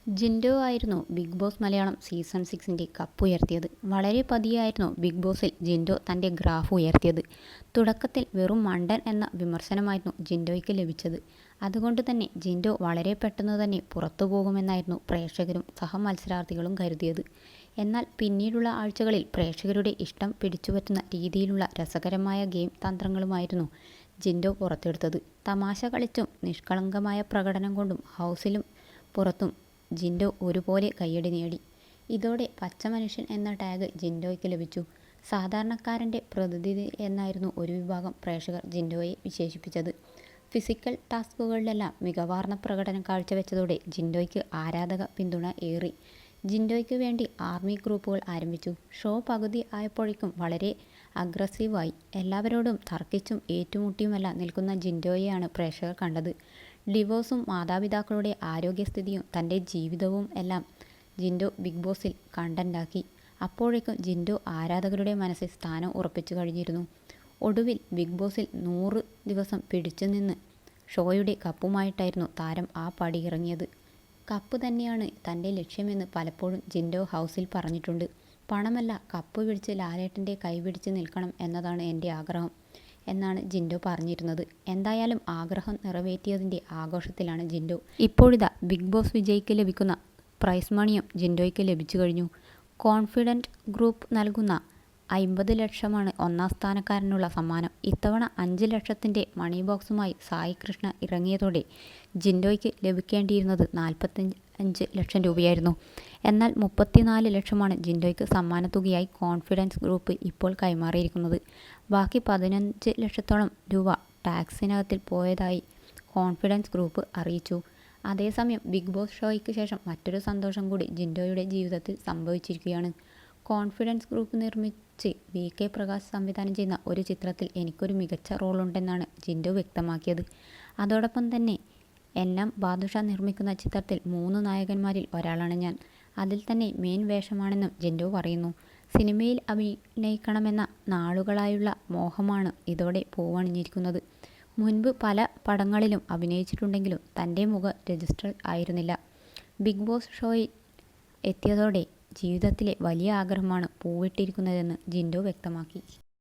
ജിൻഡോ ആയിരുന്നു big boss Malayalam season 6ൻ്റെ കപ്പുയർത്തിയത്. വളരെ പതിയായിരുന്നു big ബോസിൽ ജിൻഡോ തൻ്റെ ഗ്രാഫ് ഉയർത്തിയത്. തുടക്കത്തിൽ വെറും മണ്ടൻ എന്ന വിമർശനമായിരുന്നു ജിൻഡോയ്ക്ക് ലഭിച്ചത്. അതുകൊണ്ട് തന്നെ ജിൻഡോ വളരെ പെട്ടെന്ന് തന്നെ പുറത്തു പോകുമെന്നായിരുന്നു പ്രേക്ഷകരും സഹമത്സരാർത്ഥികളും കരുതിയത്. എന്നാൽ പിന്നീടുള്ള ആഴ്ചകളിൽ പ്രേക്ഷകരുടെ ഇഷ്ടം പിടിച്ചുപറ്റുന്ന രീതിയിലുള്ള രസകരമായ ഗെയിം തന്ത്രങ്ങളുമായിരുന്നു ജിൻഡോ പുറത്തെടുത്തത്. തമാശ കളിച്ചും നിഷ്കളങ്കമായ പ്രകടനം കൊണ്ടും ഹൗസിലും പുറത്തും ജിൻഡോ ഒരുപോലെ കയ്യടി നേടി. ഇതോടെ പച്ച മനുഷ്യൻ എന്ന ടാഗ് ജിൻഡോയ്ക്ക് ലഭിച്ചു. സാധാരണക്കാരൻ്റെ പ്രതിനിധി എന്നായിരുന്നു ഒരു വിഭാഗം പ്രേക്ഷകർ ജിൻഡോയെ വിശേഷിപ്പിച്ചത്. ഫിസിക്കൽ ടാസ്കുകളിലെല്ലാം മികവാർന്ന പ്രകടനം കാഴ്ചവെച്ചതോടെ ജിൻഡോയ്ക്ക് ആരാധക പിന്തുണ ഏറി. ജിൻഡോയ്ക്ക് വേണ്ടി ആർമി ഗ്രൂപ്പുകൾ ആരംഭിച്ചു. ഷോ പകുതി ആയപ്പോഴേക്കും വളരെ അഗ്രസീവായി. എല്ലാവരോടും തർക്കിച്ചും ഏറ്റുമുട്ടിയുമെല്ലാം നിൽക്കുന്ന ജിൻഡോയെയാണ് പ്രേക്ഷകർ കണ്ടത്. ഡിവോഴ്സും മാതാപിതാക്കളുടെ ആരോഗ്യസ്ഥിതിയും തൻ്റെ ജീവിതവും എല്ലാം ജിൻഡോ ബിഗ് ബോസിൽ കണ്ടന്റാക്കി. അപ്പോഴേക്കും ജിൻഡോ ആരാധകരുടെ മനസ്സിൽ സ്ഥാനം ഉറപ്പിച്ചു കഴിഞ്ഞിരുന്നു. ഒടുവിൽ ബിഗ് ബോസിൽ 100 ദിവസം പിടിച്ചുനിന്ന് ഷോയുടെ കപ്പുമായിട്ടായിരുന്നു താരം ആ പടിയിറങ്ങിയത്. കപ്പ് തന്നെയാണ് തൻ്റെ ലക്ഷ്യമെന്ന് പലപ്പോഴും ജിൻഡോ ഹൗസിൽ പറഞ്ഞിട്ടുണ്ട്. പണമല്ല, കപ്പ് പിടിച്ച് ലാലേട്ടൻ്റെ കൈ പിടിച്ച് നിൽക്കണം എന്നതാണ് എൻ്റെ ആഗ്രഹം എന്നാണ് ജിൻഡോ പറഞ്ഞിരുന്നത്. എന്തായാലും ആഗ്രഹം നിറവേറ്റിയതിൻ്റെ ആഘോഷത്തിലാണ് ജിൻഡോ. ഇപ്പോഴിതാ ബിഗ് ബോസ് വിജയിക്ക് ലഭിക്കുന്ന പ്രൈസ് മണിയും ജിൻഡോയ്ക്ക് ലഭിച്ചു കഴിഞ്ഞു. കോൺഫിഡൻറ്റ് ഗ്രൂപ്പ് നൽകുന്ന 50 ലക്ഷമാണ് ഒന്നാം സ്ഥാനക്കാരനുള്ള സമ്മാനം. ഇത്തവണ 5 ലക്ഷത്തിൻ്റെ മണി ബോക്സുമായി സായി കൃഷ്ണ ഇറങ്ങിയതോടെ ജിൻഡോയ്ക്ക് ലഭിക്കേണ്ടിയിരുന്നത് 45 ലക്ഷം രൂപയായിരുന്നു. എന്നാൽ 34 ലക്ഷമാണ് ജിൻഡോയ്ക്ക് സമ്മാനത്തുകയായി കോൺഫിഡൻസ് ഗ്രൂപ്പ് ഇപ്പോൾ കൈമാറിയിരിക്കുന്നത്. ബാക്കി 15 ലക്ഷത്തോളം രൂപ ടാക്സിനകത്തിൽ പോയതായി കോൺഫിഡൻസ് ഗ്രൂപ്പ് അറിയിച്ചു. അതേസമയം ബിഗ് ബോസ് ഷോയ്ക്ക് ശേഷം മറ്റൊരു സന്തോഷം കൂടി ജിൻഡോയുടെ ജീവിതത്തിൽ സംഭവിച്ചിരിക്കുകയാണ്. കോൺഫിഡൻസ് ഗ്രൂപ്പ് നിർമ്മിച്ച് VK പ്രകാശ് സംവിധാനം ചെയ്യുന്ന ഒരു ചിത്രത്തിൽ എനിക്കൊരു മികച്ച റോളുണ്ടെന്നാണ് ജിൻഡോ വ്യക്തമാക്കിയത്. അതോടൊപ്പം തന്നെ എല്ലാം ബാദുഷ നിർമ്മിക്കുന്ന ചിത്രത്തിൽ 3 നായകന്മാരിൽ ഒരാളാണ് ഞാൻ. അതിൽ തന്നെ മെയിൻ വേഷമാണെന്നും ജിൻഡോ പറയുന്നു. സിനിമയിൽ അഭിനയിക്കണമെന്ന നാളുകളായുള്ള മോഹമാണ് ഇതോടെ പൂവണിഞ്ഞിരിക്കുന്നത്. മുൻപ് പല പടങ്ങളിലും അഭിനയിച്ചിട്ടുണ്ടെങ്കിലും തൻ്റെ മുഖം രജിസ്റ്റർ ആയിരുന്നില്ല. ബിഗ് ബോസ് ഷോയിൽ എത്തിയതോടെ ജീവിതത്തിലെ വലിയ ആഗ്രഹമാണ് പൂവിട്ടിരിക്കുന്നതെന്ന് ജിൻഡോ വ്യക്തമാക്കി.